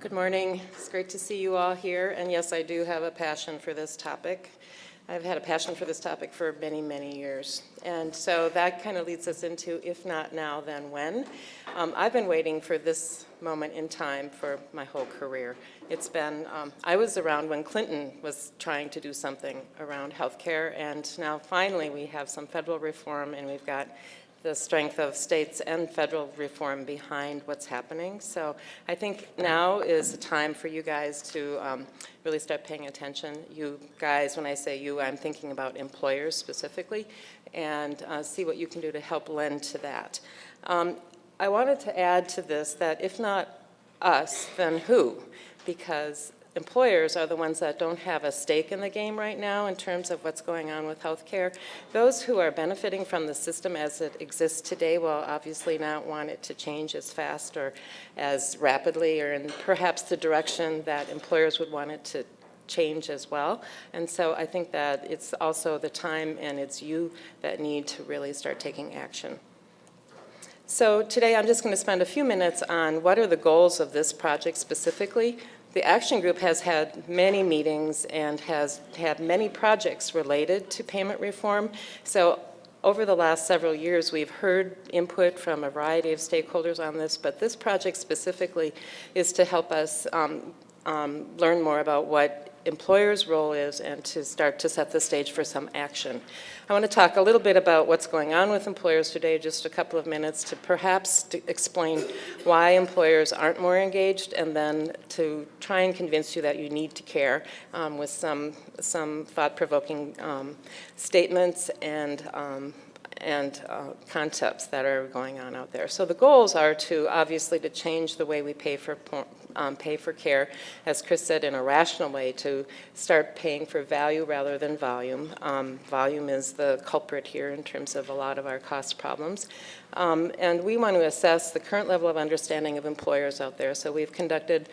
Good morning. It's great to see you all here. And yes, I do have a passion for this topic. I've had a passion for this topic for many, many years. And so that kind of leads us into, if not now, then when. I've been waiting for this moment in time for my whole career. It's been, I was around when Clinton was trying to do something around healthcare, and now finally we have some federal reform, and we've got the strength of states and federal reform behind what's happening. So I think now is the time for you guys to really start paying attention. You guys, when I say you, I'm thinking about employers specifically, and see what you can do to help lend to that. I wanted to add to this that if not us, then who? Because employers are the ones that don't have a stake in the game right now in terms of what's going on with healthcare. Those who are benefiting from the system as it exists today will obviously not want it to change as fast or as rapidly or in perhaps the direction that employers would want it to change as well. And so I think that it's also the time and it's you that need to really start taking action. So today I'm just going to spend a few minutes on what are the goals of this project specifically. The Action Group has had many meetings and has had many projects related to payment reform. So over the last several years, we've heard input from a variety of stakeholders on this, but this project specifically is to help us learn more about what employers' role is and to start to set the stage for some action. I want to talk a little bit about what's going on with employers today, just a couple of minutes to perhaps explain why employers aren't more engaged, and then to try and convince you that you need to care with some thought-provoking statements and concepts that are going on out there. So the goals are to obviously to change the way we pay for care, as Chris said, in a rational way, to start paying for value rather than volume. Volume is the culprit here in terms of a lot of our cost problems. And we want to assess the current level of understanding of employers out there. So we've conducted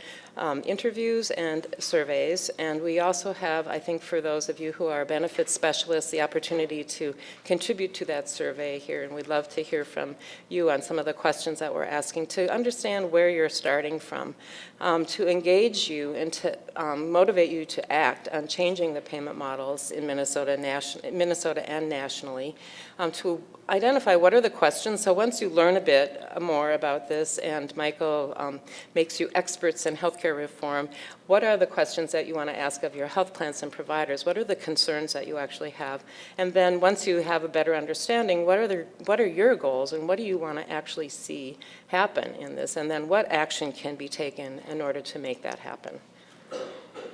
interviews and surveys, and we also have, I think for those of you who are benefits specialists, the opportunity to contribute to that survey here, and we'd love to hear from you on some of the questions that we're asking to understand where you're starting from, to engage you and to motivate you to act on changing the payment models in Minnesota and nationally, to identify what are the questions. So once you learn a bit more about this, and Michael makes you experts in healthcare reform, what are the questions that you want to ask of your health plans and providers? What are the concerns that you actually have? And then once you have a better understanding, what are your goals and what do you want to actually see happen in this? And then what action can be taken in order to make that happen?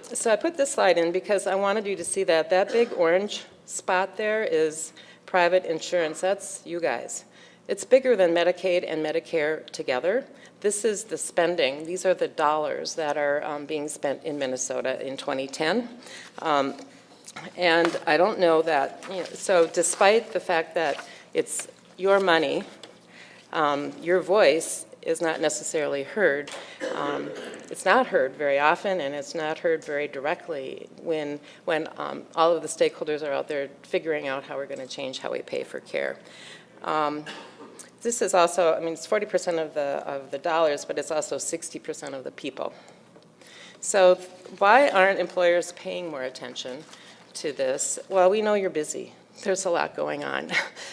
So I put this slide in because I wanted you to see that that big orange spot there is private insurance. That's you guys. It's bigger than Medicaid and Medicare together. This is the spending. These are the dollars that are being spent in Minnesota in 2010. And I don't know that, so despite the fact that it's your money, your voice is not necessarily heard. It's not heard very often, and it's not heard very directly when all of the stakeholders are out there figuring out how we're going to change how we pay for care. This is also, I mean, it's 40% of the dollars, but it's also 60% of the people. So why aren't employers paying more attention to this? Well, we know you're busy. There's a lot going on.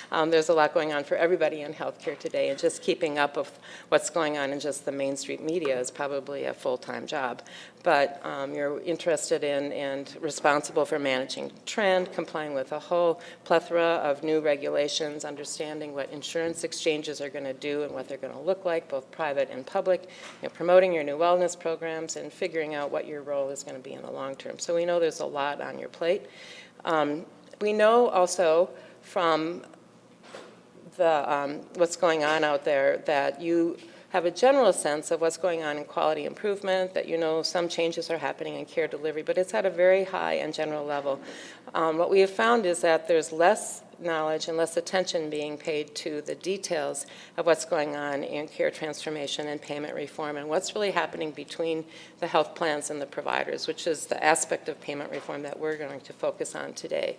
There's a lot going on for everybody in healthcare today, and just keeping up with what's going on in just the Main Street media is probably a full-time job. But you're interested in and responsible for managing trend, complying with a whole plethora of new regulations, understanding what insurance exchanges are going to do and what they're going to look like, both private and public, promoting your new wellness programs, and figuring out what your role is going to be in the long term. So we know there's a lot on your plate. We know also from the, what's going on out there that you have a general sense of what's going on in quality improvement, that you know some changes are happening in care delivery, but it's at a very high and general level. What we have found is that there's less knowledge and less attention being paid to the details of what's going on in care transformation and payment reform and what's really happening between the health plans and the providers, which is the aspect of payment reform that we're going to focus on today.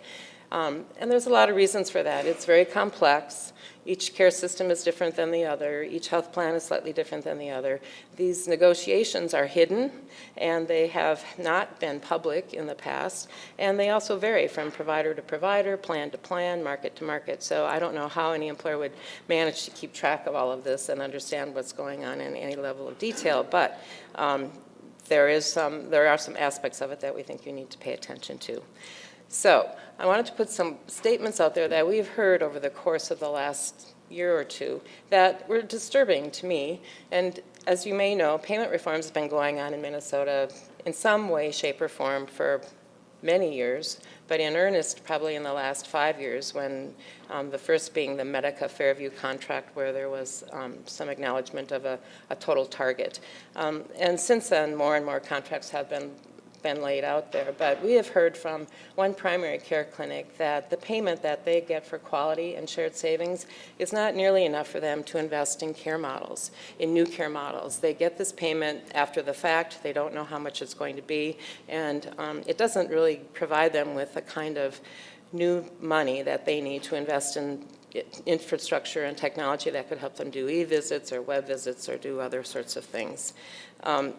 And there's a lot of reasons for that. It's very complex. Each care system is different than the other. Each health plan is slightly different than the other. These negotiations are hidden, and they have not been public in the past. And they also vary from provider to provider, plan to plan, market to market. So I don't know how any employer would manage to keep track of all of this and understand what's going on in any level of detail. But there are some aspects of it that we think you need to pay attention to. So I wanted to put some statements out there that we've heard over the course of the last year or two that were disturbing to me. And as you may know, payment reform has been going on in Minnesota in some way, shape, or form for many years, but in earnest probably in the last 5 years, when the first being the Medica Fairview contract, where there was some acknowledgement of a total target. And since then, more and more contracts have been laid out there. But we have heard from one primary care clinic that the payment that they get for quality and shared savings is not nearly enough for them to invest in care models, in new care models. They get this payment after the fact. They don't know how much it's going to be. And it doesn't really provide them with the kind of new money that they need to invest in infrastructure and technology that could help them do e-visits or web visits or do other sorts of things.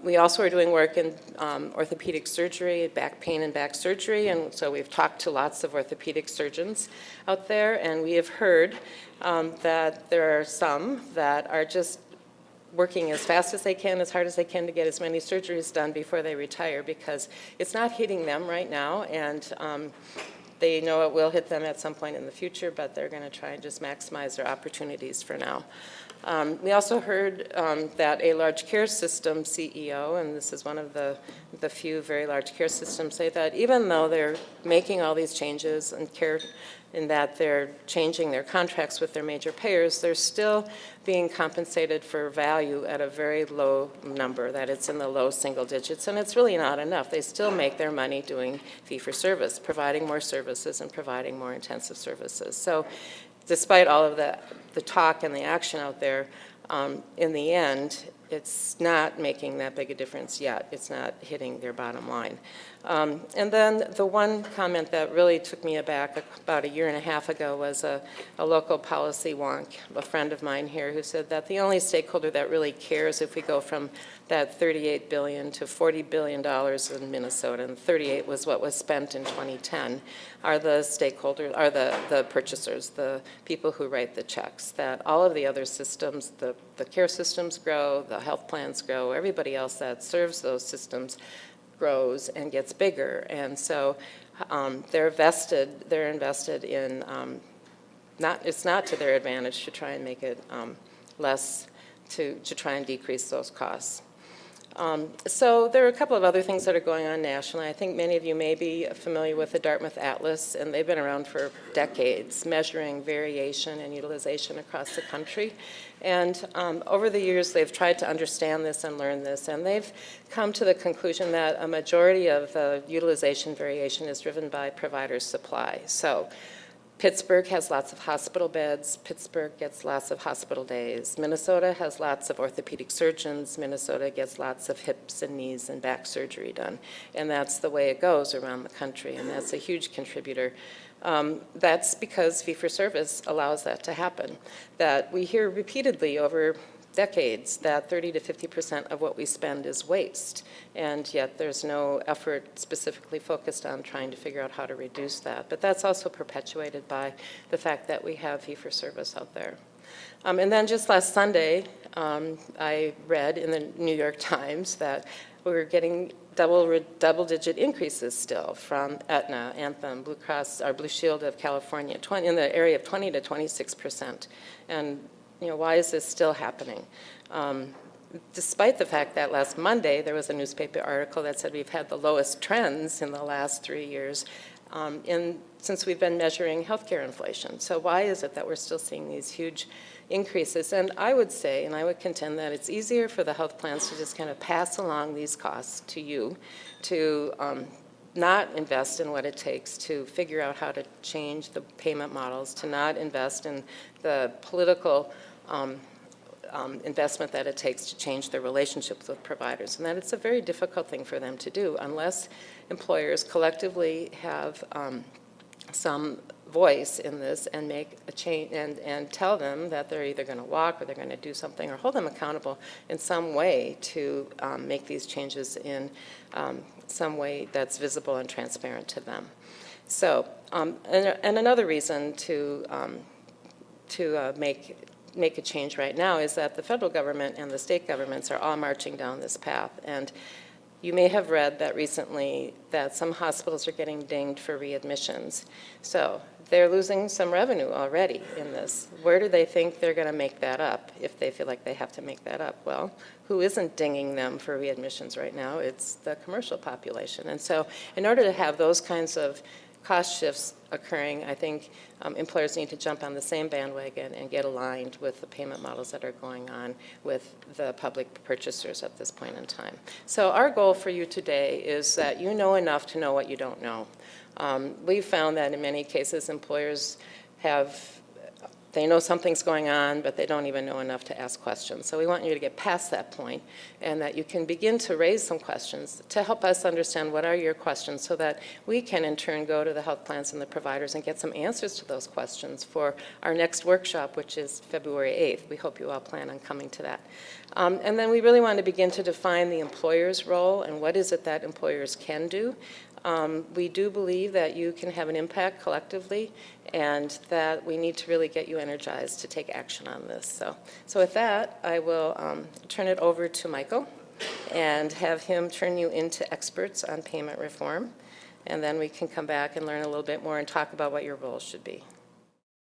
We also are doing work in orthopedic surgery, back pain and back surgery, and so we've talked to lots of orthopedic surgeons out there, and we have heard that there are some that are just working as fast as they can, as hard as they can to get as many surgeries done before they retire, because it's not hitting them right now, and they know it will hit them at some point in the future, but they're going to try and just maximize their opportunities for now. We also heard that a large care system CEO, and this is one of the few very large care systems, say that even though they're making all these changes and care in that they're changing their contracts with their major payers, they're still being compensated for value at a very low number, that it's in the low single digits, and it's really not enough. They still make their money doing fee-for-service, providing more services and providing more intensive services. So despite all of the talk and the action out there, in the end, it's not making that big a difference yet. It's not hitting their bottom line. And then the one comment that really took me aback about 1.5 years ago was a local policy wonk, a friend of mine here, who said that the only stakeholder that really cares if we go from that $38 billion to $40 billion in Minnesota, and 38 was what was spent in 2010, are the stakeholders, are the purchasers, the people who write the checks. That all of the other systems, the care systems grow, the health plans grow, everybody else that serves those systems grows and gets bigger. And so they're invested in, it's not to their advantage to try and make it less, to try and decrease those costs. So there are a couple of other things that are going on nationally. I think many of you may be familiar with the Dartmouth Atlas, and they've been around for decades, measuring variation and utilization across the country. And over the years, they've tried to understand this and learn this, and they've come to the conclusion that a majority of the utilization variation is driven by provider supply. So Pittsburgh has lots of hospital beds. Pittsburgh gets lots of hospital days. Minnesota has lots of orthopedic surgeons. Minnesota gets lots of hips and knees and back surgery done. And that's the way it goes around the country, and that's a huge contributor. That's because fee-for-service allows that to happen. That we hear repeatedly over decades that 30 to 50% of what we spend is waste, and yet there's no effort specifically focused on trying to figure out how to reduce that. But that's also perpetuated by the fact that we have fee-for-service out there. And then just last Sunday, I read in the New York Times that we were getting double-digit increases still from Aetna, Anthem, Blue Cross, or Blue Shield of California, in the area of 20 to 26%. And why is this still happening? Despite the fact that last Monday there was a newspaper article that said we've had the lowest trends in the last 3 years since we've been measuring healthcare inflation. So why is it that we're still seeing these huge increases? And I would say, and I would contend, that it's easier for the health plans to just kind of pass along these costs to you, to not invest in what it takes to figure out how to change the payment models, to not invest in the political investment that it takes to change their relationships with providers, and that it's a very difficult thing for them to do unless employers collectively have some voice in this and make a change and tell them that they're either going to walk or they're going to do something or hold them accountable in some way to make these changes in some way that's visible and transparent to them. So, and another reason to make a change right now is that the federal government and the state governments are all marching down this path. And you may have read that recently that some hospitals are getting dinged for readmissions. So they're losing some revenue already in this. Where do they think they're going to make that up if they feel like they have to make that up? Well, who isn't dinging them for readmissions right now? It's the commercial population. And so in order to have those kinds of cost shifts occurring, I think employers need to jump on the same bandwagon and get aligned with the payment models that are going on with the public purchasers at this point in time. So our goal for you today is that you know enough to know what you don't know. We've found that in many cases employers they know something's going on, but they don't even know enough to ask questions. So we want you to get past that point and that you can begin to raise some questions to help us understand what are your questions so that we can in turn go to the health plans and the providers and get some answers to those questions for our next workshop, which is February 8th. We hope you all plan on coming to that. And then we really want to begin to define the employer's role and what is it that employers can do. We do believe that you can have an impact collectively and that we need to really get you energized to take action on this. So with that, I will turn it over to Michael and have him turn you into experts on payment reform. And then we can come back and learn a little bit more and talk about what your role should be.